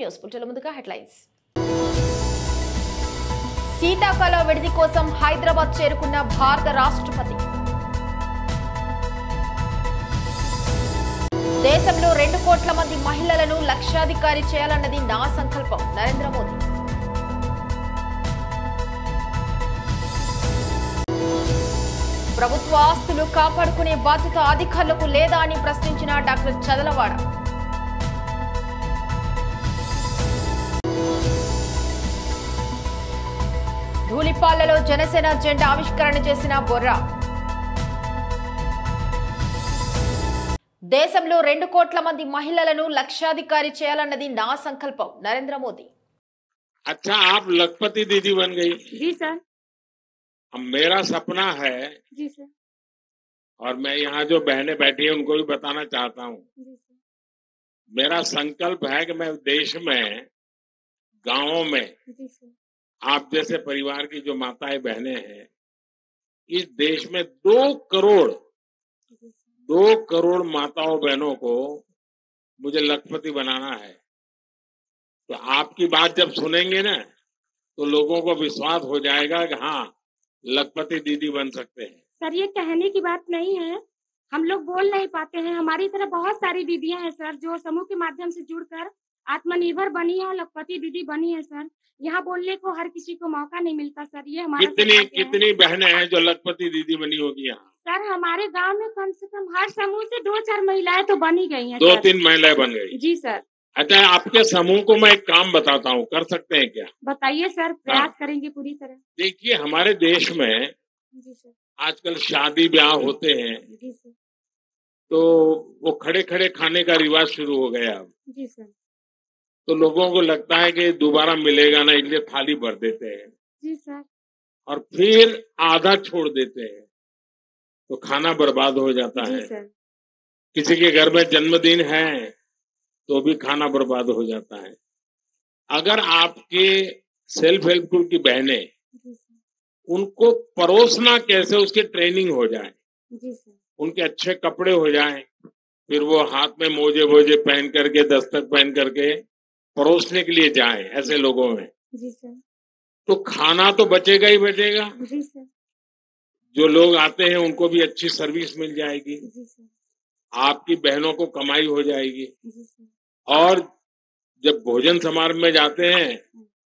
News bulletin ముందుగా headlines. శీతాకాల విడిది కోసం హైదరాబాద్ చేరుకున్న భారత రాష్ట్రపతి. దేశంలో 2 కోట్ల మంది మహిళలను లక్షాధికారి చేయాలన్నది నా సంకల్పం నరేంద్ర మోదీ. ప్రభుత్వ ఆస్తులు కాపాడుకునే బాధ్యత అధికారులకు లేదా అని ప్రశ్నించిన డాక్టర్ చదలవాడ. ధూళిపాలలో జనసేన జెండా ఆవిష్కరణ చేసిన బొర్రా. దేశంలో 2 కోట్ల మంది మహిళలను లక్షాధికారి చేయాలన్నది నా సంకల్పం నరేంద్ర మోదీ. अच्छा, आप लखपति दीदी बन गई. जी सर. अब मेरा सपना है, जी सर. और मैं यहाँ जो बहनें बैठी हैं उनको भी बताना चाहता हूँ. जी सर. मेरा संकल्प है कि मैं देश में, गांवों में, जी सर. आप जैसे परिवार की जो माताएं बहनें हैं, इस देश में 2 करोड़ माताओं बहनों को मुझे लखपति बनाना है. तो आपकी बात जब सुनेंगे ना, तो लोगों को विश्वास हो जाएगा कि हाँ, लखपति दीदी बन सकते हैं. सर, ये कहने की बात नहीं है, हम लोग बोल नहीं पाते हैं. हमारी तरह बहुत सारी दीदियां हैं सर, जो समूह के माध्यम से जुड़कर आत्मनिर्भर बनी है और लखपति दीदी बनी है सर. यहाँ बोलने को हर किसी को मौका नहीं मिलता सर. ये हमारा कितनी बहनें हैं जो लखपति दीदी बनी होगी यहाँ? सर, हमारे गांव में कम से कम हर समूह से 2-4 महिलाएं तो बनी गई हैं. 2-3 महिलाएं बन गई. जी सर. अच्छा, आपके समूह को मैं एक काम बताता हूँ, कर सकते हैं क्या? बताइए सर, प्रयास करेंगे पूरी तरह. देखिए, हमारे देश में जी सर. आजकल शादी ब्याह होते हैं, जी सर. तो वो खड़े खड़े खाने का रिवाज शुरू हो गया अब. जी सर. तो लोगों को लगता है कि दोबारा मिलेगा ना, इसलिए थाली भर देते हैं. जी सर. और फिर आधा छोड़ देते हैं, तो खाना बर्बाद हो जाता जी है. सर. किसी के घर में जन्मदिन है तो भी खाना बर्बाद हो जाता है. अगर आपके सेल्फ हेल्प ग्रुप की बहनें, जी सर. उनको परोसना कैसे, उसकी ट्रेनिंग हो जाए, जी सर. उनके अच्छे कपड़े हो जाएं, फिर वो हाथ में मोजे पहन करके, दस्तक पहन करके परोसने के लिए जाएं ऐसे लोगों में, जी सर. तो खाना तो बचेगा ही बचेगा. जी सर. जो लोग आते हैं उनको भी अच्छी सर्विस मिल जाएगी. जी सर. आपकी बहनों को कमाई हो जाएगी. जी सर. और जब भोजन समारोह में जाते हैं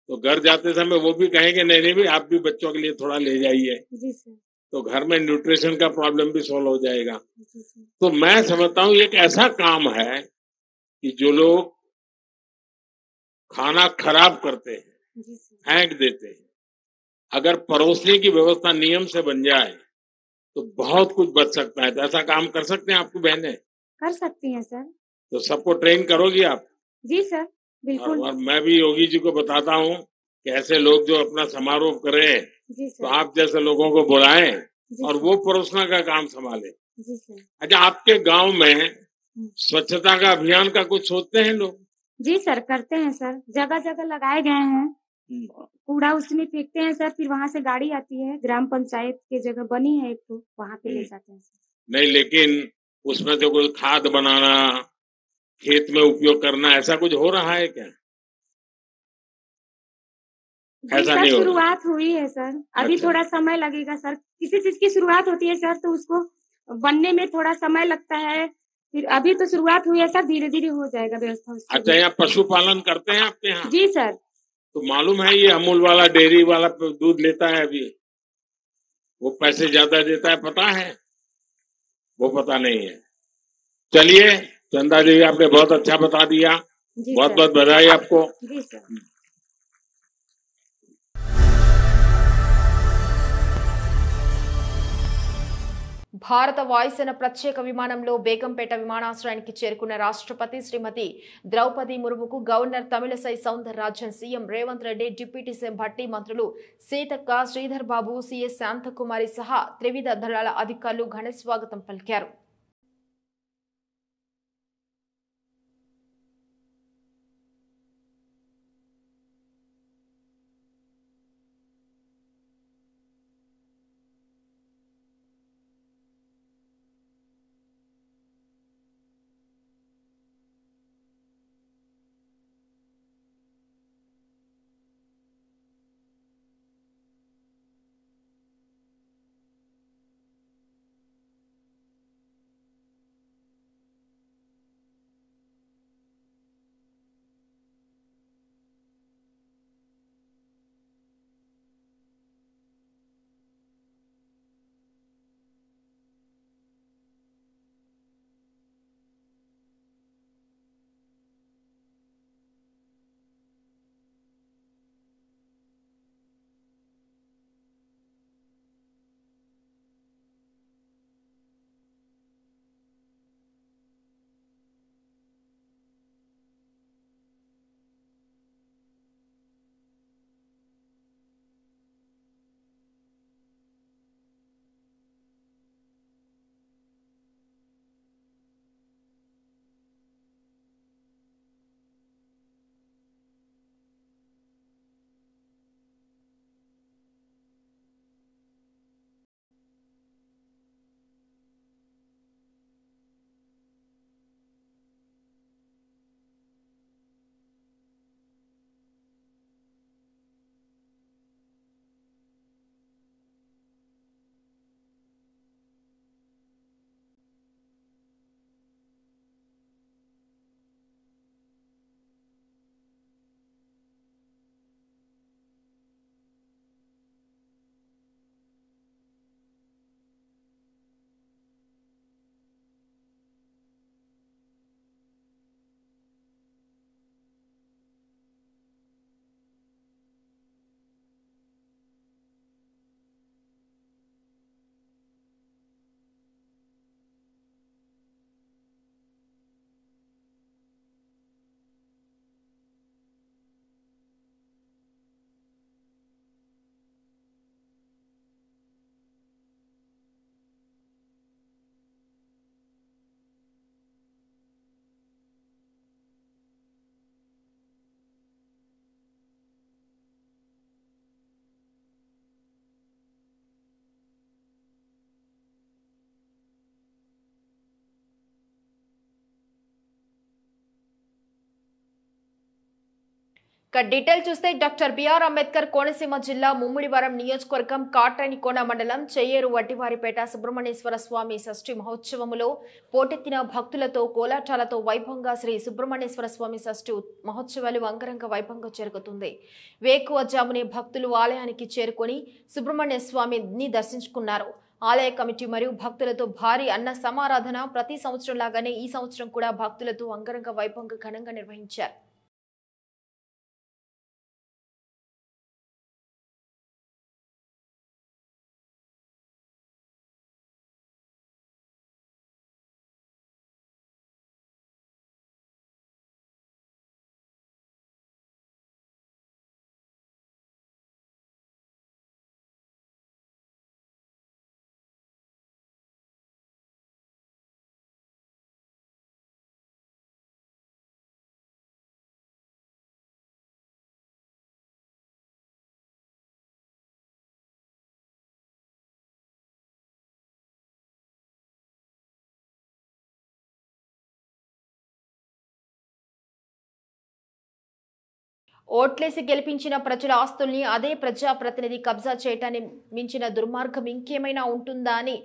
तो घर जाते समय वो भी कहेंगे नहीं भी आप भी बच्चों के लिए थोड़ा ले जाइए. जी सर. तो घर में न्यूट्रिशन का प्रॉब्लम भी सॉल्व हो जाएगा. जी सर. तो मैं समझता हूँ ये एक ऐसा काम है कि जो लोग खाना खराब करते हैं, जी सर. फेंक देते हैं, अगर परोसने की व्यवस्था नियम से बन जाए तो बहुत कुछ बच सकता है. तो ऐसा काम कर सकते हैं आपकी बहनें? कर सकती हैं सर. तो सबको ट्रेन करोगी आप? जी सर, बिल्कुल. और मैं भी योगी जी को बताता हूँ कि ऐसे लोग जो अपना समारोह करें, जी सर. तो आप जैसे लोगों को बुलाएं और सर. वो परोसना का काम संभालें. जी सर. अच्छा, आपके गांव में स्वच्छता का अभियान का कुछ सोचते हैं लोग? जी सर, करते हैं सर. जगह जगह लगाए गए हैं. कूड़ा उसमें फेंकते हैं सर, फिर वहाँ से गाड़ी आती है, ग्राम पंचायत की जगह बनी है एक, तो वहाँ पे ले जाते हैं सर. नहीं, लेकिन उसमें से कोई खाद बनाना, खेत में उपयोग करना, ऐसा कुछ हो रहा है क्या? ऐसा नहीं हो रहा. शुरुआत हुई है सर, अभी अच्छा. थोड़ा समय लगेगा सर. किसी चीज की शुरुआत होती है सर, तो उसको बनने में थोड़ा समय लगता है. फिर अभी तो शुरुआत हुई है सर, धीरे धीरे हो जाएगा व्यवस्था. अच्छा, यहाँ पशुपालन करते हैं आपके यहाँ? जी सर. तो मालूम है ये अमूल वाला डेयरी वाला दूध लेता है अभी, वो पैसे ज्यादा देता है, पता है? वो पता नहीं है. चलिए चंदा जी, आपने बहुत अच्छा बता दिया. बहुत बहुत बधाई आपको. जी सर. భారత వాయుసేన ప్రత్యేక విమానంలో బేగంపేట విమానాశ్రయానికి చేరుకున్న రాష్ట్రపతి శ్రీమతి ద్రౌపది ముర్ముకు governor Tamilisai Soundararajan, CM Revanth Reddy, deputy CM Bhatti, మంత్రులు సీతక్క, శ్రీధర్ బాబు, సిఎస్ శాంతకుమారి సహా త్రివిధ దళాల అధికారులు ఘన స్వాగతం పలికారు. డీటెయిల్ చూస్తే డాక్టర్ బిఆర్ అంబేద్కర్ కోనసీమ జిల్లా ముమ్మిడివరం నియోజకవర్గం కాట్రానికోన మండలం చెయ్యేరు వడ్డివారిపేట సుబ్రహ్మణ్యేశ్వర స్వామి షష్ఠి మహోత్సవములో పోటెత్తిన భక్తులతో కోలాటాలతో వైభవంగా శ్రీ సుబ్రహ్మణ్యేశ్వర స్వామి షష్ఠి మహోత్సవాలు అంగరంగ వైభవంగా జరుగుతుంది. వేకువజామునే భక్తులు ఆలయానికి చేరుకొని సుబ్రహ్మణ్య స్వామిని దర్శించుకున్నారు. ఆలయ కమిటీ మరియు భక్తులతో భారీ అన్న సమారాధన ప్రతి సంవత్సరం లాగానే ఈ సంవత్సరం కూడా భక్తులతో అంగరంగ వైభవంగా ఘనంగా నిర్వహించారు. ఓట్లేసి గెలిపించిన ప్రజల ఆస్తుల్ని అదే ప్రజాప్రతినిధి కబ్జా చేయటాన్ని మించిన దుర్మార్గం ఇంకేమైనా ఉంటుందా అని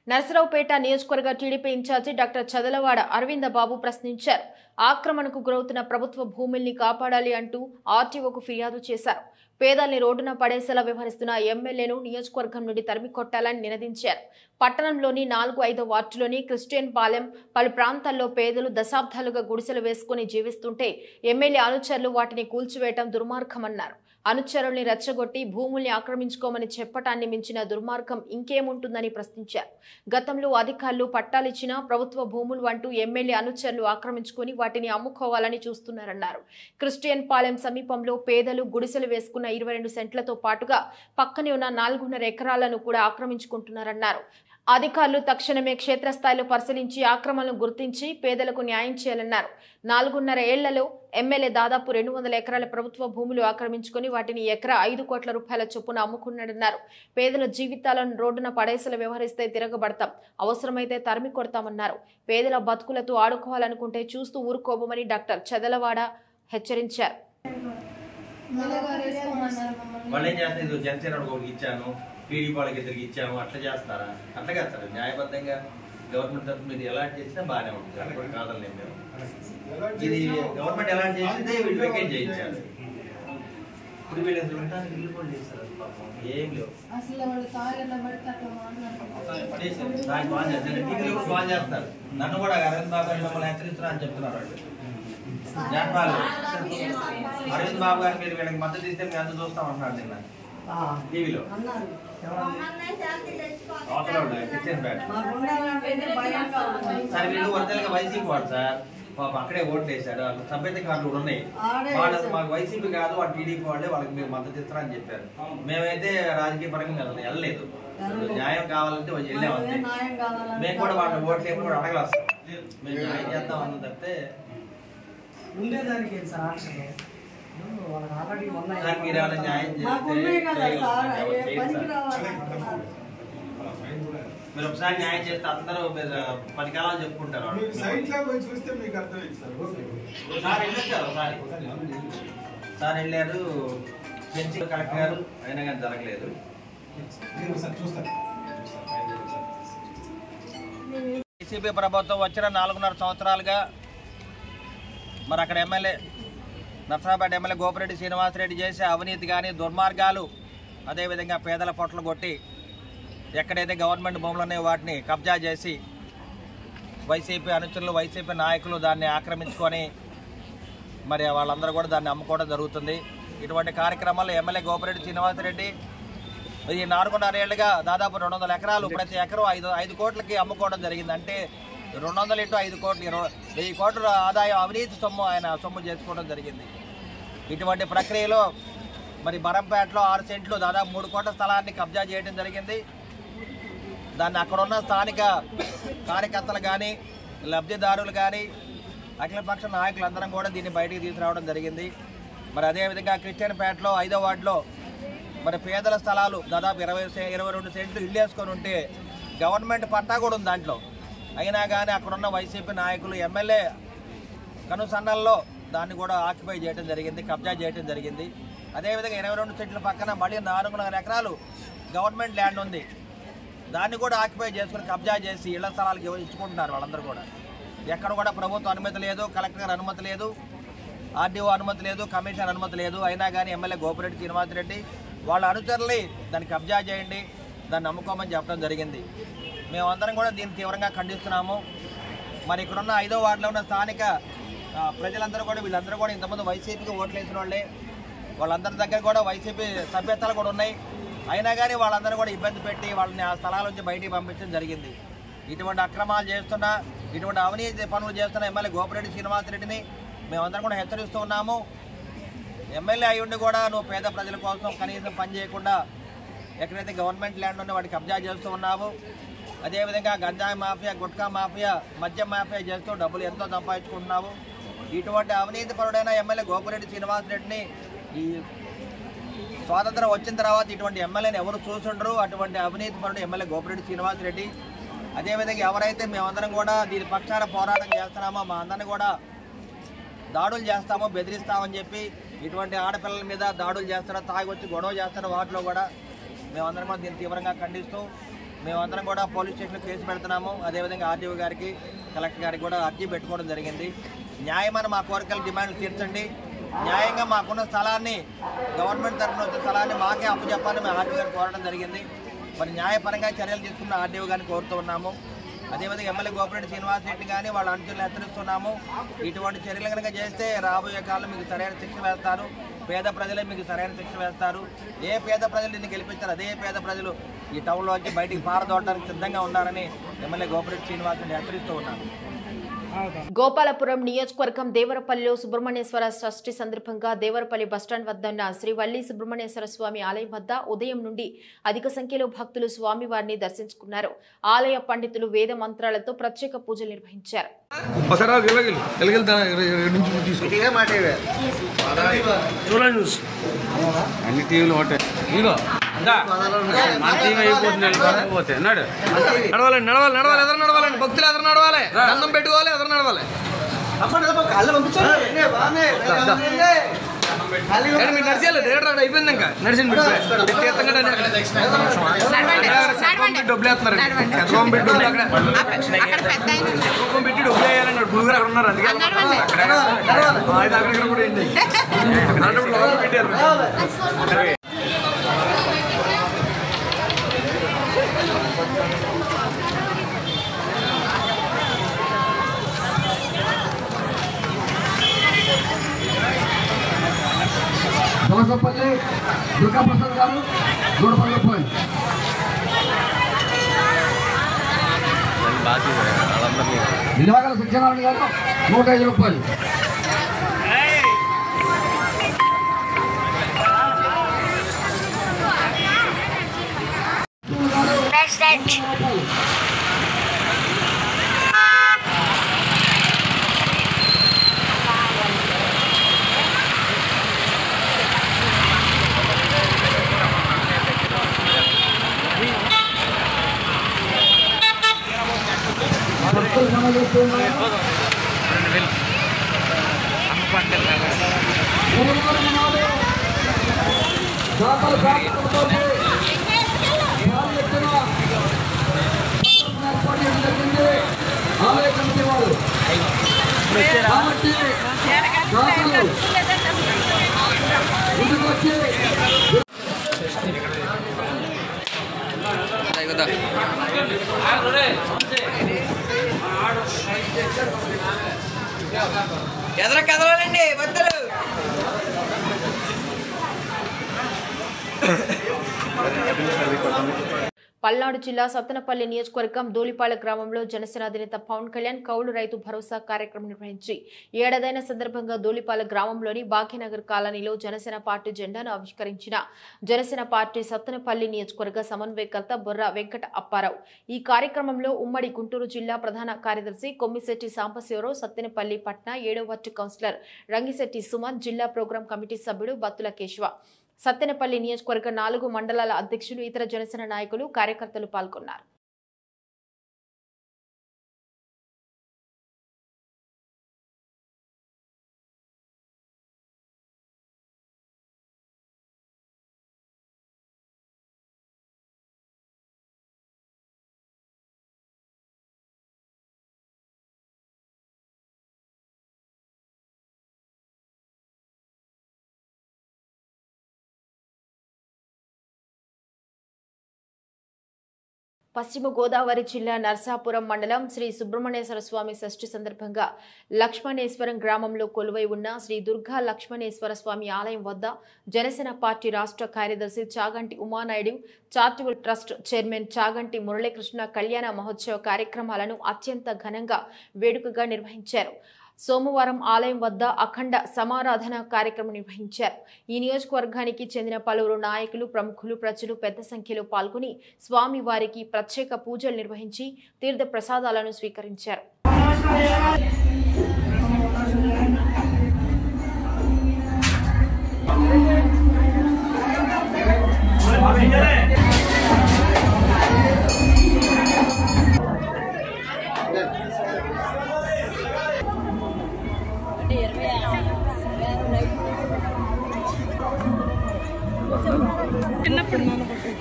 నర్సరావుపేట నియోజకవర్గ TDP incharge doctor Chadalavada Aravinda Babu ప్రశ్నించారు. ఆక్రమణకు గురవుతున్న ప్రభుత్వ భూముల్ని కాపాడాలి అంటూ ఆర్టీఓకు ఫిర్యాదు చేశారు. పేదల్ని రోడ్డున పడేసేలా వ్యవహరిస్తున్న ఎమ్మెల్యేను నియోజకవర్గం నుండి తరిమి కొట్టాలని నినదించారు. పట్టణంలోని 4-5 వార్డులోని క్రిస్టియన్ పాలెం పలు ప్రాంతాల్లో పేదలు దశాబ్దాలుగా గుడిసెలు వేసుకుని జీవిస్తుంటే ఎమ్మెల్యే అనుచరులు వాటిని కూల్చివేయటం దుర్మార్గమన్నారు. అనుచరుల్ని రెచ్చగొట్టి భూముల్ని ఆక్రమించుకోమని చెప్పటాన్ని మించిన దుర్మార్గం ఇంకేముంటుందని ప్రశ్నించారు. గతంలో అధికారులు పట్టాలిచ్చినా ప్రభుత్వ భూములు అంటూ ఎమ్మెల్యే అనుచరులు ఆక్రమించుకుని వాటిని అమ్ముకోవాలని చూస్తున్నారన్నారు. క్రిస్టియన్ పాలెం సమీపంలో పేదలు గుడిసెలు వేసుకున్న 22 సెంట్లతో పాటుగా పక్కనే ఉన్న 4.5 ఎకరాలను కూడా ఆక్రమించుకుంటున్నారన్నారు. అధికారులు తక్షణమే క్షేత్రస్థాయిలో పరిశీలించి ఆక్రమణను గుర్తించి పేదలకు న్యాయం చేయాలన్నారు. 4.5 ఏళ్లలో ఎమ్మెల్యే దాదాపు 200 ఎకరాల ప్రభుత్వ భూములు ఆక్రమించుకుని వాటిని ఎకరా 5 కోట్ల రూపాయల చొప్పున అమ్ముకున్నాడన్నారు. పేదల జీవితాలను రోడ్డున పడేసలు వ్యవహరిస్తే తిరగబడతాం, అవసరమైతే తరిమి కొడతామన్నారు. పేదల బతుకులతో ఆడుకోవాలనుకుంటే చూస్తూ ఊరుకోబోమని డాక్టర్ చదలవాడ హెచ్చరించారు. టీడీపీ వాళ్ళకి ఇద్దరికి ఇచ్చాము అట్లా చేస్తారా? అట్లా చేస్తారా? న్యాయబద్ధంగా గవర్నమెంట్ తరఫున మీరు ఎలాంటి చేసినా బాగానే ఉంటుంది, అది కూడా కాదలేదు. మేము ఇది గవర్నమెంట్ ఎలాంటి చేసిందే వీళ్ళు వెకేట్ చేయించారు. ఇప్పుడు వీళ్ళు ఉండడానికి ఇల్లు కూడా చేస్తారు, ఏం లేవు. బాగా చేస్తారు. నన్ను కూడా అరవింద్ బాబు గారు మమ్మల్ని హెచ్చరిస్తున్నా అని చెప్తున్నారు వాళ్ళు. జనపాలు అరవింద్ బాబు గారు మీరు వీళ్ళకి మద్దతు ఇస్తే మేము ఎంత చూస్తాం అంటున్నారు నిన్న టీవీలో. సార్ వీళ్ళు వర్తలుగా వైసీపీ వాడు సార్, పాపం అక్కడే ఓట్లు వేశారు, సభ్యత కార్డులు కూడా ఉన్నాయి. వాళ్ళు మాకు వైసీపీ కాదు వాళ్ళు టీడీపీ వాళ్ళే, వాళ్ళకి మీరు మద్దతు ఇస్తారని చెప్పారు. మేమైతే రాజకీయ పరంగా వెళ్ళలేదు, న్యాయం కావాలంటే వెళ్ళామంటే. మేము కూడా వాళ్ళని ఓట్లు ఏమి కూడా అడగలేస్తాం, మేము న్యాయం చేద్దాం అన్న తప్పితే ఉండేదానికి మీరు ఏమైనా న్యాయం చేస్తే మీరు ఒకసారి న్యాయం చేస్తే అందరూ 10 కాలాలు చెప్పుకుంటారు. సార్ వెళ్ళారు, పెంచి కలెక్టర్ గారు అయినా కానీ జరగలేదు. వైసీపీ ప్రభుత్వం వచ్చిన 4.5 సంవత్సరాలుగా మరి అక్కడ ఎమ్మెల్యే నర్సరావుపేట ఎమ్మెల్యే గోపిరెడ్డి శ్రీనివాసరెడ్డి చేసే అవినీతి కానీ దుర్మార్గాలు, అదేవిధంగా పేదల పొట్టలు కొట్టి ఎక్కడైతే గవర్నమెంట్ భూములు ఉన్నాయో వాటిని కబ్జా చేసి వైసీపీ అనుచరులు వైసీపీ నాయకులు దాన్ని ఆక్రమించుకొని మరి వాళ్ళందరూ కూడా దాన్ని అమ్ముకోవడం జరుగుతుంది. ఇటువంటి కార్యక్రమాల్లో ఎమ్మెల్యే గోపిరెడ్డి శ్రీనివాసరెడ్డి ఈ 4.5 ఏళ్లుగా దాదాపు 200 ఎకరాలు ప్రతి ఎకరం 5 కోట్లకి అమ్ముకోవడం జరిగింది. అంటే 200 × 5 కోట్లు 1000 కోట్ల ఆదాయం అవినీతి సొమ్ము ఆయన సొమ్ము చేసుకోవడం జరిగింది. ఇటువంటి ప్రక్రియలో మరి బరంపేటలో 6 సెంట్లు దాదాపు 3 కోట్ల స్థలాన్ని కబ్జా చేయడం జరిగింది. దాన్ని అక్కడున్న స్థానిక కార్యకర్తలు కానీ లబ్ధిదారులు కానీ అఖిలపక్ష నాయకులందరం కూడా దీన్ని బయటికి తీసుకురావడం జరిగింది. మరి అదేవిధంగా క్రిస్టియన్పేటలో 5వ వార్డులో మరి పేదల స్థలాలు దాదాపు 22 సెంట్లు ఇల్లు వేసుకొని ఉంటే గవర్నమెంట్ పట్టా కూడా ఉంది దాంట్లో. అయినా కానీ అక్కడున్న వైసీపీ నాయకులు ఎమ్మెల్యే కనుసన్నల్లో దాన్ని కూడా ఆక్యుపై చేయడం జరిగింది, కబ్జా చేయడం జరిగింది. అదేవిధంగా 22 సెంట్ల పక్కన మళ్ళీ 4.5 ఎకరాలు గవర్నమెంట్ ల్యాండ్ ఉంది, దాన్ని కూడా ఆక్యుపై చేసుకుని కబ్జా చేసి ఇళ్ల స్థలాలకు ఇచ్చుకుంటున్నారు. వాళ్ళందరూ కూడా ఎక్కడ కూడా ప్రభుత్వ అనుమతి లేదు, కలెక్టర్ గారి అనుమతి లేదు, ఆర్డీఓ అనుమతి లేదు, కమిషన్ అనుమతి లేదు. అయినా కానీ ఎమ్మెల్యే గోపిరెడ్డి శ్రీనివాసరెడ్డి వాళ్ళ అనుచరులు దాన్ని కబ్జా చేయండి, దాన్ని అమ్ముకోమని చెప్పడం జరిగింది. మేమందరం కూడా దీన్ని తీవ్రంగా ఖండిస్తున్నాము. మరి ఇక్కడున్న 5వ వార్డులో ఉన్న స్థానిక ప్రజలందరూ కూడా వీళ్ళందరూ కూడా ఇంతకుముందు వైసీపీకి ఓట్లు వేసిన వాళ్ళే, వాళ్ళందరి దగ్గర కూడా వైసీపీ సభ్యతలు కూడా ఉన్నాయి. అయినా కానీ వాళ్ళందరూ కూడా ఇబ్బంది పెట్టి వాళ్ళని ఆ స్థలాల నుంచి బయటికి పంపించడం జరిగింది. ఇటువంటి అక్రమాలు చేస్తున్నా, ఇటువంటి అవినీతి పనులు చేస్తున్న ఎమ్మెల్యే గోపిరెడ్డి శ్రీనివాసరెడ్డిని మేమందరం కూడా హెచ్చరిస్తూ ఉన్నాము. ఎమ్మెల్యే అయ్యుండి కూడా నువ్వు పేద ప్రజల కోసం కనీసం పని చేయకుండా ఎక్కడైతే గవర్నమెంట్ ల్యాండ్ ఉందో వాటికి కబ్జా చేస్తూ ఉన్నావు. అదేవిధంగా గంజాయి మాఫియా, గుట్కా మాఫియా, మద్యం మాఫియా చేస్తూ డబ్బులు ఎంతో సంపాదించుకుంటున్నావు. ఇటువంటి అవినీతి పరుడైన ఎమ్మెల్యే గోపిరెడ్డి శ్రీనివాసరెడ్డిని ఈ స్వాతంత్రం వచ్చిన తర్వాత ఇటువంటి ఎమ్మెల్యేని ఎవరు చూసుండరు. అటువంటి అవినీతి పరుడు ఎమ్మెల్యే గోపిరెడ్డి శ్రీనివాసరెడ్డి. అదేవిధంగా ఎవరైతే మేమందరం కూడా దీని పక్షాన పోరాటం చేస్తున్నామో మా అందరినీ కూడా దాడులు చేస్తామో, బెదిరిస్తామని చెప్పి ఇటువంటి ఆడపిల్లల మీద దాడులు చేస్తారో, తాగి వచ్చి గొడవ చేస్తారో వాటిలో కూడా మేమందరం కూడా దీన్ని తీవ్రంగా ఖండిస్తూ మేమందరం కూడా పోలీస్ స్టేషన్లో కేసు పెడుతున్నాము. అదేవిధంగా ఆర్డీఓ గారికి, కలెక్టర్ గారికి కూడా అర్జీ పెట్టుకోవడం జరిగింది. న్యాయమైన మా కోరికల డిమాండ్లు తీర్చండి, న్యాయంగా మాకున్న స్థలాన్ని గవర్నమెంట్ తరఫున వచ్చిన స్థలాన్ని మాకే అప్పచెప్పాలని మేము ఆర్డీఓ గారిని కోరడం జరిగింది. మరి న్యాయపరంగా చర్యలు తీసుకున్న ఆర్డీఓ గారిని కోరుతూ ఉన్నాము. అదేవిధంగా ఎమ్మెల్యే గోపిరెడ్డి శ్రీనివాసరెడ్డి కానీ వాళ్ళ అనుచరులు హెచ్చరిస్తున్నాము. ఇటువంటి చర్యలు కనుక చేస్తే రాబోయే కాలంలో మీకు సరైన శిక్ష వేస్తారు, పేద ప్రజలే మీకు సరైన శిక్ష వేస్తారు. ఏ పేద ప్రజలు నిన్ను గెలిపించారు, అదే పేద ప్రజలు ఈ టౌన్లోంచి బయటికి పారదోడటానికి సిద్ధంగా ఉన్నారని ఎమ్మెల్యే గోపిరెడ్డి శ్రీనివాసరెడ్డి హెచ్చరిస్తూ ఉన్నారు. గోపాలపురం నియోజకవర్గం దేవరపల్లిలో సుబ్రహ్మణ్యేశ్వర షష్ఠి సందర్భంగా దేవరపల్లి బస్టాండ్ వద్ద ఉన్న శ్రీ వల్లి సుబ్రహ్మణ్యేశ్వర స్వామి ఆలయం వద్ద ఉదయం నుండి అధిక సంఖ్యలో భక్తులు స్వామివారిని దర్శించుకున్నారు. ఆలయ పండితులు వేద మంత్రాలతో ప్రత్యేక పూజలు నిర్వహించారు. నడవాలండి, నడవాలి, నడవాలి, ఎదురు నడవాలండి, భక్తులు ఎదురు నడవాలి, దండం పెట్టుకోవాలి, ఎదురు నడవాలి. మీరు నడిచేయాలి, థియేటర్ అయిపోయింది, ఇంకా నడిచింది డబ్బులు వేస్తున్నారు, పెట్టి డబ్బులు వేయాలన్నాడు. గురుగారు అక్కడ ఉన్నారు, అందుకే అక్కడ కూడా ఏంటి పెట్టారు. దోసపల్లి దుర్గా ప్రసాద్ గారు 110 రూపాయలు. నిలవగల సత్యనారాయణ గారు 105 రూపాయలు. ఆలయ కమిటీ వారు ఎదర కదలండి భక్తులు. పల్నాడు జిల్లా సత్తెనపల్లి నియోజకవర్గం దూలిపాల గ్రామంలో జనసేన అధినేత పవన్ కళ్యాణ్ కౌలు రైతు భరోసా కార్యక్రమం నిర్వహించి ఏడాదైన సందర్భంగా దూలిపాల గ్రామంలోని భాగ్యనగర్ కాలనీలో జనసేన పార్టీ జెండాను ఆవిష్కరించిన జనసేన పార్టీ సత్తెనపల్లి నియోజకవర్గ సమన్వయకర్త బొర్ర వెంకట అప్పారావు. ఈ కార్యక్రమంలో ఉమ్మడి గుంటూరు జిల్లా ప్రధాన కార్యదర్శి కొమ్మిశెట్టి సాంబశివరావు, సత్తెనపల్లి పట్న 7వ వార్డు కౌన్సిలర్ రంగిశెట్టి సుమన్, జిల్లా ప్రోగ్రాం కమిటీ సభ్యుడు బత్తుల కేశవ, సత్తెనపల్లి నియోజకవర్గ 4 మండలాల అధ్యక్షులు, ఇతర జనసేన నాయకులు, కార్యకర్తలు పాల్గొన్నారు. పశ్చిమ గోదావరి జిల్లా నర్సాపురం మండలం శ్రీ సుబ్రహ్మణ్యేశ్వర స్వామి షష్ఠి సందర్భంగా లక్ష్మణేశ్వరం గ్రామంలో కొలువై ఉన్న శ్రీ దుర్గా లక్ష్మణేశ్వర స్వామి ఆలయం వద్ద జనసేన పార్టీ రాష్ట్ర కార్యదర్శి Chaganti Uma Naidu, charitable trust chairman Chaganti Muralikrishna కళ్యాణ మహోత్సవ కార్యక్రమాలను అత్యంత ఘనంగా వేడుకగా నిర్వహించారు. సోమవారం ఆలయం వద్ద అఖండ సమారాధన కార్యక్రమం నిర్వహించారు. ఈ నియోజకవర్గానికి చెందిన పలువురు నాయకులు, ప్రముఖులు, ప్రజలు పెద్ద సంఖ్యలో పాల్గొని స్వామి వారికి ప్రత్యేక పూజలు నిర్వహించి తీర్థ ప్రసాదాలను స్వీకరించారు.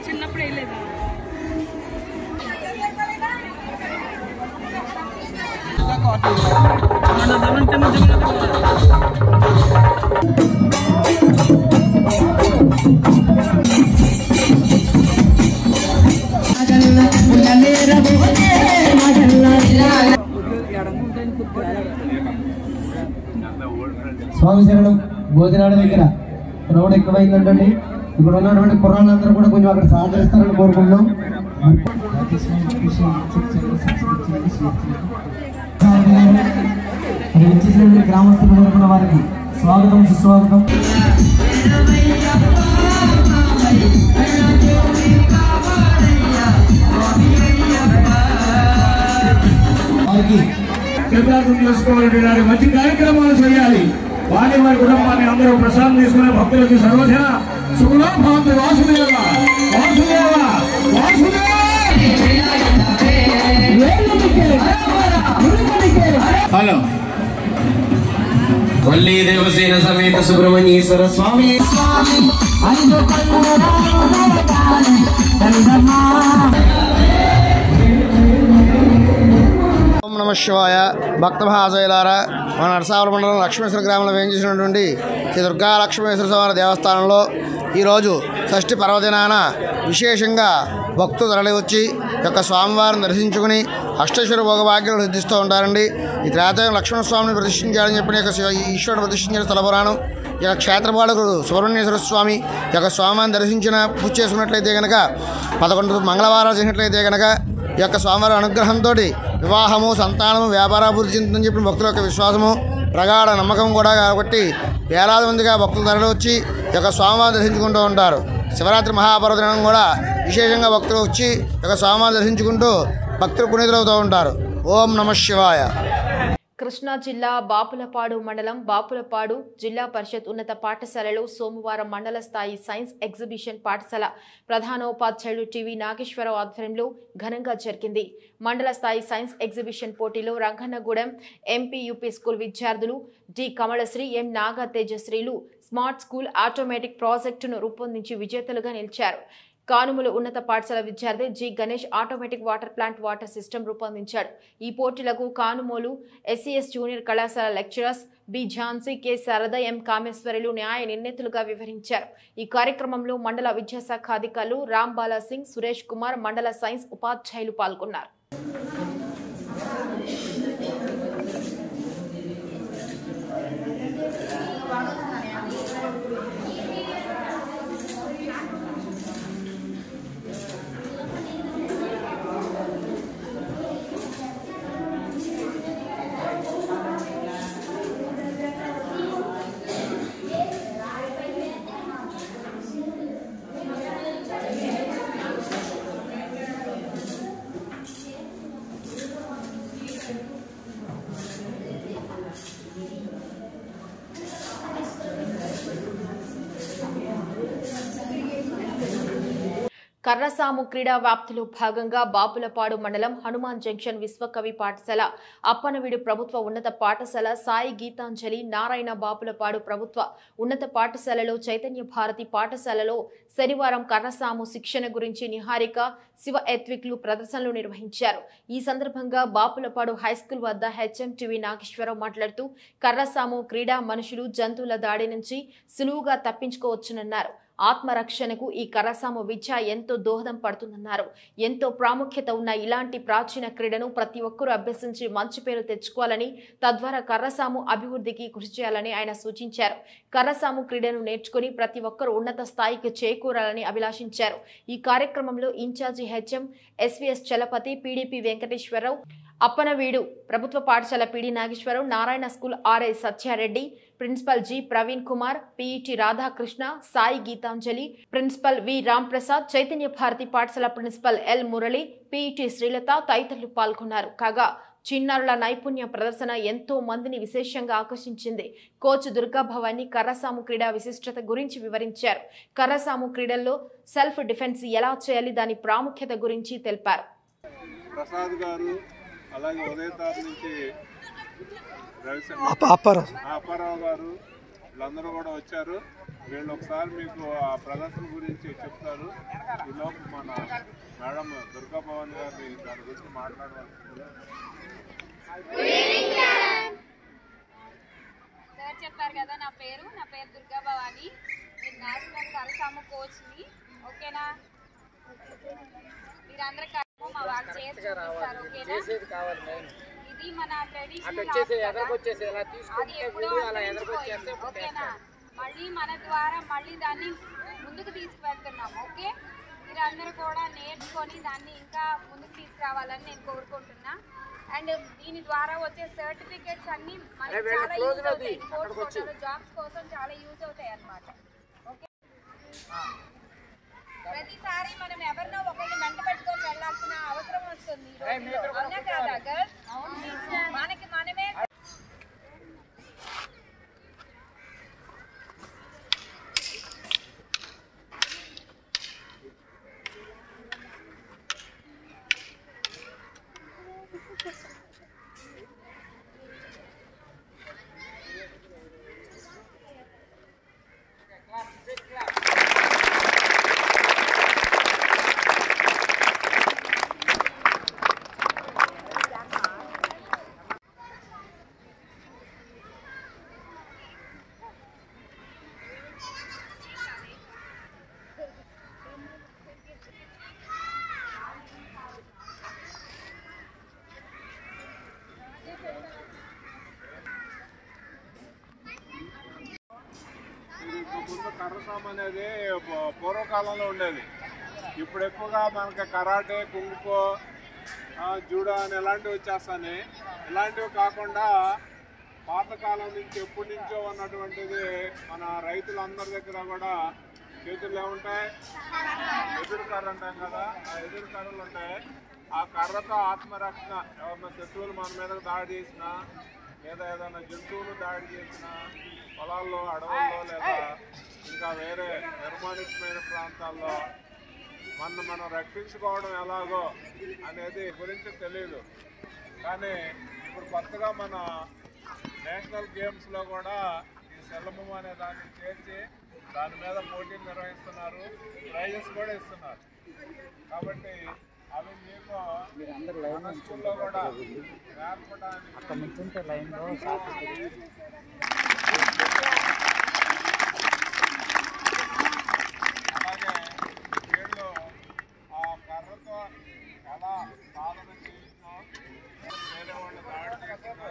చిన్నప్పుడు వెళ్ళేదా స్వామి శరణం భోజనాల దగ్గర క్రౌడ్ ఎక్కువైందంటండి. ఇక్కడ ఉన్నటువంటి కుర్రాళ్ళందరూ కూడా కొంచెం అక్కడ సహకరిస్తారని కోరుకుంటున్నాం. వచ్చేసినటువంటి గ్రామస్తుల తరపున వారికి స్వాగతం, సుస్వాగతం. వారికి తీర్థాటం చేసుకోవాలి, మంచి కార్యక్రమాలు చేయాలి. వారి కుటుంబాన్ని అందరూ ప్రసాదం తీసుకునే భక్తులకి సర్వజన సుఖలో భవంతు. వాసుదేవ వాసుదేవ వాసుదేవ. హలో వల్లీ దేవసేన సమేత సుబ్రహ్మణ్యేశ్వర స్వామి. ఓం నమః శివాయ. భక్త మహాశైలారా, మన నరసాపురం మండలం లక్ష్మేశ్వర గ్రామంలో వేయించేసినటువంటి శ్రీ దుర్గా లక్ష్మేశ్వర స్వామి దేవస్థానంలో ఈరోజు షష్ఠి పర్వదినాన విశేషంగా భక్తులు తరలి వచ్చి యొక్క స్వామివారిని దర్శించుకుని అష్టేశ్వర భోగభాగ్యాలు సిద్ధిస్తూ ఉంటారండి. ఈ త్రేతాయుగం లక్ష్మణస్వామిని ప్రతిష్ఠించాలని చెప్పిన యొక్క ఈశ్వరుడు ప్రతిష్ఠించిన స్థల పురాణం. ఈ యొక్క క్షేత్రపాలకుడు సుబ్రహ్మణ్యేశ్వర స్వామి యొక్క స్వామిని దర్శించిన పూజ చేసుకున్నట్లయితే కనుక 11 మంగళవారాలు చేసినట్లయితే కనుక ఈ యొక్క స్వామివారి అనుగ్రహంతో వివాహము, సంతానము, వ్యాపారాభివృద్ధి చెందుతుందని చెప్పిన భక్తుల యొక్క విశ్వాసము, ప్రగాఢ నమ్మకం కూడా. కాబట్టి వేలాది మందిగా భక్తులు తరలి వచ్చి ఈ యొక్క స్వామివారిని దర్శించుకుంటూ ఉంటారు. శివరాత్రి మహాపర్వదినం కూడా విశేషంగా భక్తులు వచ్చి ఈ యొక్క స్వామివారిని దర్శించుకుంటూ భక్తులు పునీతులవుతూ ఉంటారు. ఓం నమః శివాయ. కృష్ణా జిల్లా బాపులపాడు మండలం బాపులపాడు జిల్లా పరిషత్ ఉన్నత పాఠశాలలో సోమవారం మండల స్థాయి సైన్స్ ఎగ్జిబిషన్ పాఠశాల ప్రధానోపాధ్యాయుడు టీవీ నాగేశ్వరరావు ఆధ్వర్యంలో ఘనంగా జరిగింది. మండల స్థాయి సైన్స్ ఎగ్జిబిషన్ పోటీలో రంగన్నగూడెం ఎంపీ యూపీ స్కూల్ విద్యార్థులు డి కమలశ్రీ, ఎం నాగ తేజశ్రీలు స్మార్ట్ స్కూల్ ఆటోమేటిక్ ప్రాజెక్టును రూపొందించి విజేతలుగా నిలిచారు. కానుమూలు ఉన్నత పాఠశాల విద్యార్థి G Ganesh automatic water plant water system రూపొందించాడు. ఈ పోటీలకు కానుమూలు ఎస్సీఎస్ జూనియర్ కళాశాల lecturers B Jhansi, K Sarada, M Kameswarulu న్యాయ నిర్ణేతలుగా వివరించారు. ఈ కార్యక్రమంలో మండల విద్యాశాఖ అధికారులు రాంబాలా సింగ్, సురేష్ కుమార్, మండల సైన్స్ ఉపాధ్యాయులు పాల్గొన్నారు. కర్రసాము క్రీడా వ్యాప్తిలో భాగంగా బాపులపాడు మండలం హనుమాన్ జంక్షన్ విశ్వకవి పాఠశాల, అప్పనవీడు ప్రభుత్వ ఉన్నత పాఠశాల, సాయి గీతాంజలి, నారాయణ బాపులపాడు ప్రభుత్వ ఉన్నత పాఠశాలలో, చైతన్య భారతి పాఠశాలలో శనివారం కర్రసాము శిక్షణ గురించి నిహారిక, శివ ఎత్విక్లు ప్రదర్శనలు నిర్వహించారు. ఈ సందర్భంగా బాపులపాడు హైస్కూల్ వద్ద హెచ్ఎం టీవీ నాగేశ్వరరావు మాట్లాడుతూ కర్రసాము క్రీడా మనుషులు జంతువుల దాడి నుంచి సులువుగా తప్పించుకోవచ్చునన్నారు. ఆత్మరక్షణకు ఈ కర్రసాము విద్య ఎంతో దోహదం పడుతుందన్నారు. ఎంతో ప్రాముఖ్యత ఉన్న ఇలాంటి ప్రాచీన క్రీడను ప్రతి ఒక్కరూ అభ్యసించి మంచి పేరు తెచ్చుకోవాలని, తద్వారా కర్రసాము అభివృద్ధికి కృషి చేయాలని ఆయన సూచించారు. కర్రసాము క్రీడను నేర్చుకుని ప్రతి ఒక్కరూ ఉన్నత స్థాయికి చేకూరాలని అభిలాషించారు. ఈ కార్యక్రమంలో incharge HM SVS Chalapathi, PDP Venkateswararao, Appanaveedu ప్రభుత్వ పాఠశాల PD Nageswararao, Narayana school RI Satyareddy, principal G Praveen Kumar, PET Radhakrishna, Sai Geetanjali, principal V Ramprasad, Chaitanya Bharathi పాఠశాల principal L Murali, PET Sreelatha తదితరులు పాల్గొన్నారు. కాగా చిన్నారుల నైపుణ్య ప్రదర్శన ఎంతో మందిని విశేషంగా ఆకర్షించింది. కోచ్ దుర్గా భవాని కర్రసాము క్రీడా విశిష్టత గురించి వివరించారు. కర్రసాము క్రీడల్లో సెల్ఫ్ డిఫెన్స్ ఎలా చేయాలి, దాని ప్రాముఖ్యత గురించి తెలిపారు. ప్రసాద్ గారు, అలాగే ఉదయతారు నుంచి అప్పారావు గారు, వీళ్ళందరూ కూడా వచ్చారు. వీళ్ళు ఒకసారి మీకు ఆ ప్రదర్శన గురించి చెప్తారు. ఈలోపు మన మేడం దుర్గా భవాని గారిని దాని గురించి మాట్లాడవలసింది. సార్ చెప్పారు కదా, నా పేరు దుర్గా భవాని. నేను నేషనల్ కర్రసాము కోచ్ని. ఓకేనా? మీరందరూ మా వాళ్ళు చేసి చూపిస్తారు. ఓకేనా? ఇది మన ట్రెడిషనల్, అది ఎప్పుడో అంతరించిపోయింది. ఓకేనా? మళ్ళీ మన ద్వారా మళ్ళీ దాన్ని ముందుకు తీసుకువెళ్తున్నాం. ఓకే, మీరందరూ కూడా నేర్చుకొని దాన్ని ఇంకా ముందుకు తీసుకురావాలని నేను కోరుకుంటున్నా. అండ్ దీని ద్వారా వచ్చే సర్టిఫికేట్స్ అన్ని మనకి చాలా యూజ్ అవుతాయి. స్పోర్ట్స్ కోటాలో జాబ్స్ కోసం చాలా యూజ్ అవుతాయి అన్నమాట. ఓకే, ప్రతిసారి మనం ఎవరినో ఒకరిని వెంట పెట్టుకొని వెళ్ళాల్సిన అవసరం వస్తుంది. అవునా కాదా గర్ల్స్? మనకి మనమే ముందు కర్రసాము అనేది పూర్వకాలంలో ఉండేది. ఇప్పుడు ఎక్కువగా మనకి కరాటే, కుంగ్ఫో, జూడో అని ఇలాంటివి వచ్చేస్తాయి. ఇలాంటివి కాకుండా పాతకాలం నుంచి ఎప్పటి నుంచో ఉన్నటువంటిది మన రైతులందరి దగ్గర కూడా చేతులు ఏముంటాయి, ఎదురు కర్ర అంటాం కదా, ఆ ఎదురు కర్రలు ఉంటాయి. ఆ కర్రతో ఆత్మరక్షణ, ఎవరైనా శత్రువులు మన మీద దాడి చేసినా, లేదా ఏదైనా జంతువులు దాడి చేసినా, పొలాల్లో, అడవుల్లో, లేదా ఇంకా వేరే నిర్మానుష్యమైన ప్రాంతాల్లో మనం రక్షించుకోవడం ఎలాగో అనేది గురించి తెలియదు. కానీ ఇప్పుడు కొత్తగా మన నేషనల్ గేమ్స్లో కూడా ఈ సెల్లము అనే దాన్ని చేర్చి దాని మీద పోటీలు నిర్వహిస్తున్నారు, ప్రైజెస్ కూడా ఇస్తున్నారు. కాబట్టి అవి మీకు మన స్కూల్లో కూడా నేర్పడానికి అలాగే వీళ్ళు ఆ కర్రతో ఎలా సాధన చేయించో, వేరే వాళ్ళు దాడి చేసిన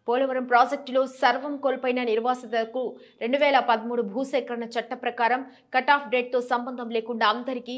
పోలవరం ప్రాజెక్టులో సర్వం కోల్పోయిన నిర్వాసితులకు 2013 భూసేకరణ చట్ట ప్రకారం కట్ ఆఫ్ డేట్ తో సంబంధం లేకుండా అందరికీ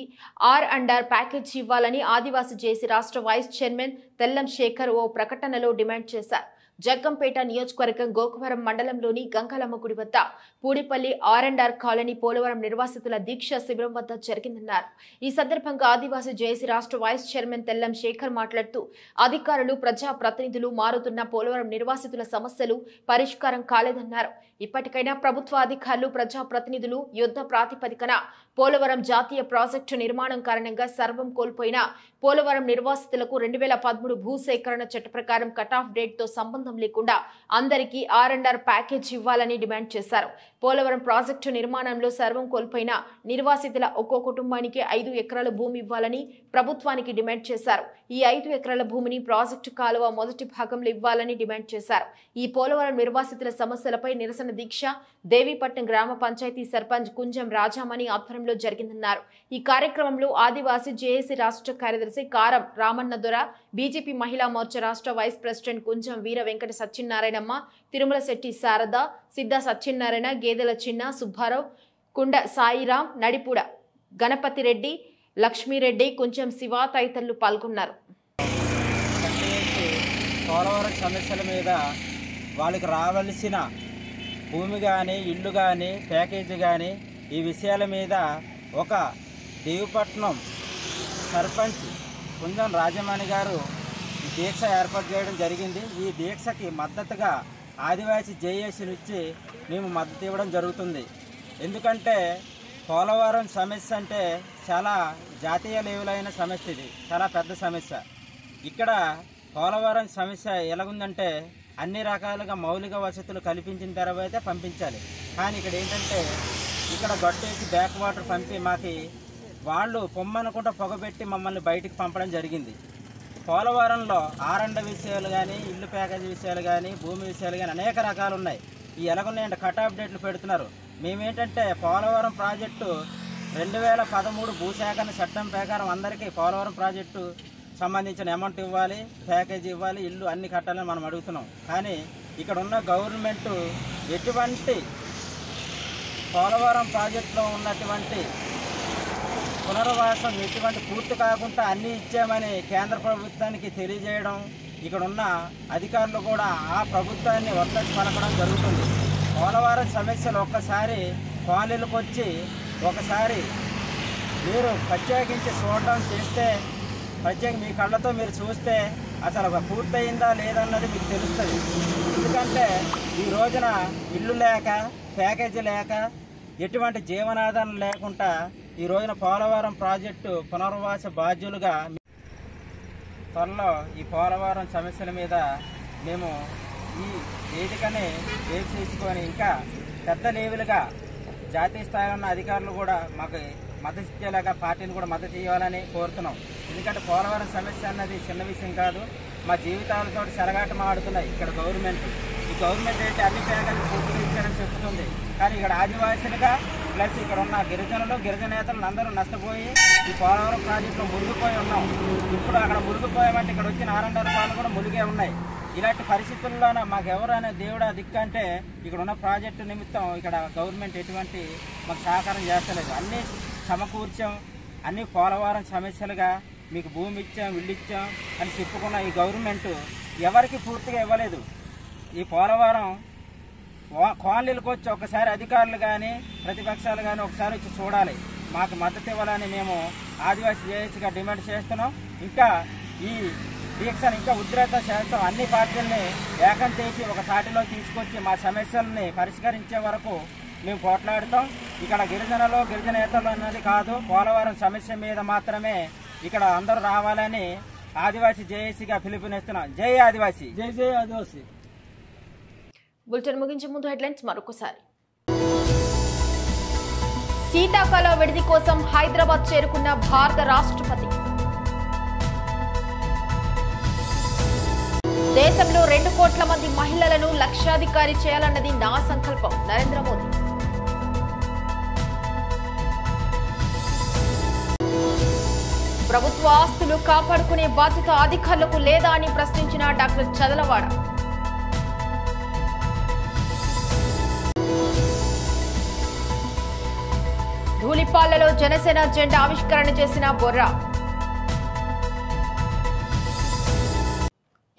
R&R ప్యాకేజీ ఇవ్వాలని ఆదివాసీ జేఏసీ రాష్ట్ర వైస్ చైర్మన్ తెల్లం శేఖర్ ఓ ప్రకటనలో డిమాండ్ చేశారు. జగ్గంపేట నియోజకవర్గం గోకవరం మండలంలోని గంగాలమ్మ గుడి వద్ద పూడిపల్లి R&R కాలనీ పోలవరం నిర్వాసితుల దీక్ష శిబిరం వద్ద జరిగిందన్నారు. ఈ సందర్భంగా ఆదివాసీ జేఏసీ రాష్ట్ర వైస్ చైర్మన్ తెల్లం శేఖర్ మాట్లాడుతూ అధికారులు ప్రజాప్రతినిధులు మారుతున్న పోలవరం నిర్వాసితుల సమస్యలు పరిష్కారం కాలేదన్నారు. ఇప్పటికైనా ప్రభుత్వ అధికారులు ప్రజాప్రతినిధులు యుద్ధ ప్రాతిపదికన పోలవరం జాతీయ ప్రాజెక్టు నిర్మాణం కారణంగా సర్వం కోల్పోయిన పోలవరం నిర్వాసితులకు 2013 భూసేకరణ చట్ట ప్రకారం కట్ ఆఫ్ డేట్ తో సంబంధం లేకుండా అందరికీ R&R ప్యాకేజ్ ఇవ్వాలని డిమాండ్ చేశారు. పోలవరం ప్రాజెక్టు నిర్మాణంలో సర్వం కోల్పోయిన నిర్వాసితుల ఒక్కో కుటుంబానికి 5 ఎకరాల భూమి ఇవ్వాలని ప్రభుత్వానికి డిమాండ్ చేశారు. ఈ 5 ఎకరాల భూమిని ప్రాజెక్టు కాలువ మొదటి భాగంలో ఇవ్వాలని డిమాండ్ చేశారు. ఈ పోలవరం నిర్వాసితుల సమస్యలపై నిరసన దీక్ష దేవీపట్నం గ్రామ పంచాయతీ సర్పంచ్ కుంజం రాజామణి ఆధ్వర్యంలో జరిగిందన్నారు. ఈ కార్యక్రమంలో ఆదివాసీ జేఏసీ రాష్ట్ర కార్యదర్శి కారం రామన్న దొర, బీజేపీ మహిళా మోర్చా రాష్ట్ర వైస్ ప్రెసిడెంట్ కుంజం వీర వెంకట సత్యనారాయణమ్మ, తిరుమల శెట్టి శారద, సిద్ధ సత్యనారాయణ, గేదెల చిన్న సుబ్బారావు, కుండ సాయిరాం, నడిపూడ గణపతి రెడ్డి, లక్ష్మీరెడ్డి, కొంచెం శివ తదితరులు పాల్గొన్నారు. పోలవరం సమస్యల మీద వాళ్ళకి రావాల్సిన భూమి కానీ ఇల్లు కానీ ప్యాకేజీ కానీ ఈ విషయాల మీద ఒక దేవపట్నం సర్పంచ్ కుంజం రాజమణి గారు ఈ దీక్ష ఏర్పాటు చేయడం జరిగింది. ఈ దీక్షకి మద్దతుగా ఆదివాసీ జేఏసీలు ఇచ్చి మేము మద్దతు ఇవ్వడం జరుగుతుంది. ఎందుకంటే పోలవరం సమస్య అంటే చాలా జాతీయ లెవెల్ అయిన సమస్య, ఇది చాలా పెద్ద సమస్య. ఇక్కడ పోలవరం సమస్య ఎలాగుందంటే అన్ని రకాలుగా మౌలిక వసతులు కల్పించిన తర్వాతే పంపించాలి. కానీ ఇక్కడ ఏంటంటే ఇక్కడ గొట్టేసి బ్యాక్ వాటర్ పంపి మాకి వాళ్ళు పొమ్మనుకుంటా పొగబెట్టి మమ్మల్ని బయటికి పంపడం జరిగింది. పోలవరంలో R&R విషయాలు కానీ ఇల్లు ప్యాకేజీ విషయాలు కానీ భూమి విషయాలు కానీ అనేక రకాలు ఉన్నాయి. ఈ ఎలాగున్నాయంటే కట్ ఆఫ్ డేట్లు పెడుతున్నారు. మేమేంటంటే పోలవరం ప్రాజెక్టు 2013 భూసేకరణ చట్టం ప్రకారం అందరికీ పోలవరం ప్రాజెక్టు సంబంధించిన అమౌంట్ ఇవ్వాలి, ప్యాకేజీ ఇవ్వాలి, ఇల్లు అన్ని కట్టాలని మనం అడుగుతున్నాం. కానీ ఇక్కడ ఉన్న గవర్నమెంట్ ఎటువంటి పోలవరం ప్రాజెక్టులో ఉన్నటువంటి పునర్వాసం ఎటువంటి పూర్తి కాకుండా అన్నీ ఇచ్చామని కేంద్ర ప్రభుత్వానికి తెలియజేయడం, ఇక్కడ ఉన్న అధికారులు కూడా ఆ ప్రభుత్వాన్ని ఒత్తిడి పలకడం జరుగుతుంది. పోలవరం సమస్యలు ఒక్కసారి కాలనీలకు వచ్చి ఒకసారి మీరు ప్రత్యేకించి చూడడం చేస్తే, మీ కళ్ళతో మీరు చూస్తే అసలు పూర్తయిందా లేదన్నది మీకు తెలుస్తుంది. ఎందుకంటే ఈ రోజున ఇల్లు లేక ప్యాకేజీ లేక ఎటువంటి జీవనాధారం లేకుండా ఈ రోజున పోలవరం ప్రాజెక్టు పునర్వాస బాధ్యులుగా త్వరలో ఈ పోలవరం సమస్యల మీద మేము ఈ వేదికని తీసుకొని ఇంకా పెద్ద లెవెల్గా జాతీయ స్థాయిలో ఉన్న అధికారులు కూడా మాకు మద్దతు ఇచ్చేలాగా పార్టీలు కూడా మద్దతు ఇవ్వాలని కోరుతున్నాం. ఎందుకంటే పోలవరం సమస్య అన్నది చిన్న విషయం కాదు. మా జీవితాలతో సెలగాటం ఆడుతున్నాయి ఇక్కడ గవర్నమెంట్. ఈ గవర్నమెంట్ అయితే అన్ని పేదలకు పూర్తిగా ఇచ్చారని చెప్తుంది. కానీ ఇక్కడ ఆదివాసీలుగా ప్లస్ ఇక్కడ ఉన్న గిరిజనులు గిరిజనేతలు అందరూ నష్టపోయి ఈ పోలవరం ప్రాజెక్టులో మునిగిపోయి ఉన్నాం. ఇప్పుడు అక్కడ మునిగిపోయామంటే ఇక్కడ వచ్చిన R&R పాలు కూడా మునిగే ఉన్నాయి. ఇలాంటి పరిస్థితుల్లోనే మాకు ఎవరైనా దేవుడా దిక్కంటే ఇక్కడ ఉన్న ప్రాజెక్టు నిమిత్తం ఇక్కడ గవర్నమెంట్ ఎటువంటి మాకు సహకారం చేస్తలేదు. అన్నీ సమకూర్చాం, అన్ని పోలవరం సమస్యలుగా మీకు భూమి ఇచ్చాం ఇల్లు ఇచ్చాం అని చెప్పుకున్న ఈ గవర్నమెంట్ ఎవరికి పూర్తిగా ఇవ్వలేదు. ఈ పోలవరం కాలనీలకు వచ్చి ఒకసారి అధికారులు కానీ ప్రతిపక్షాలు కానీ ఒకసారి వచ్చి చూడాలి, మాకు మద్దతు ఇవ్వాలని మేము ఆదివాసీ జేఏసీగా డిమాండ్ చేస్తున్నాం. ఇంకా ఈ దీక్షను ఇంకా ఉధృత చేస్తాం. అన్ని పార్టీలని ఏకం చేసి ఒక తాటిలో తీసుకొచ్చి మా సమస్యల్ని పరిష్కరించే వరకు మేము పోట్లాడుతాం. ఇక్కడ గిరిజనులు గిరిజనేతలు అన్నది కాదు, పోలవరం సమస్య మీద మాత్రమే ఇక్కడ అందరూ రావాలని ఆదివాసీ జేఏసీగా పిలుపునిస్తున్నాం. జై ఆదివాసీ, జై జై ఆదివాసీ. బులెటిన్ ముగించే ముందు హెడ్లైన్స్ మరొకసారి. శీతాకాల విడిది కోసం హైదరాబాద్ చేరుకున్న భారత రాష్ట్రపతి. దేశంలో 2 కోట్ల మంది మహిళలను లక్షాధికారి చేయాలన్నది నా సంకల్పం, నరేంద్ర మోదీ. ప్రభుత్వ ఆస్తులు కాపాడుకునే బాధ్యత అధికారులకు లేదా అని ప్రశ్నించిన డాక్టర్ చదలవాడ. ముప్పాళ్లలో జనసేన జెండా ఆవిష్కరణ చేసిన బొర్రా.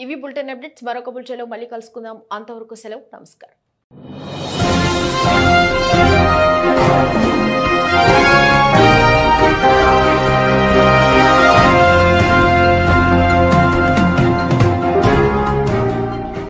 ఇవి బులెటిన్ అప్డేట్స్. మరొక బులెటిన్లో మళ్ళీ కలుసుకుందాం. అంతవరకు సెలవు. నమస్కారం.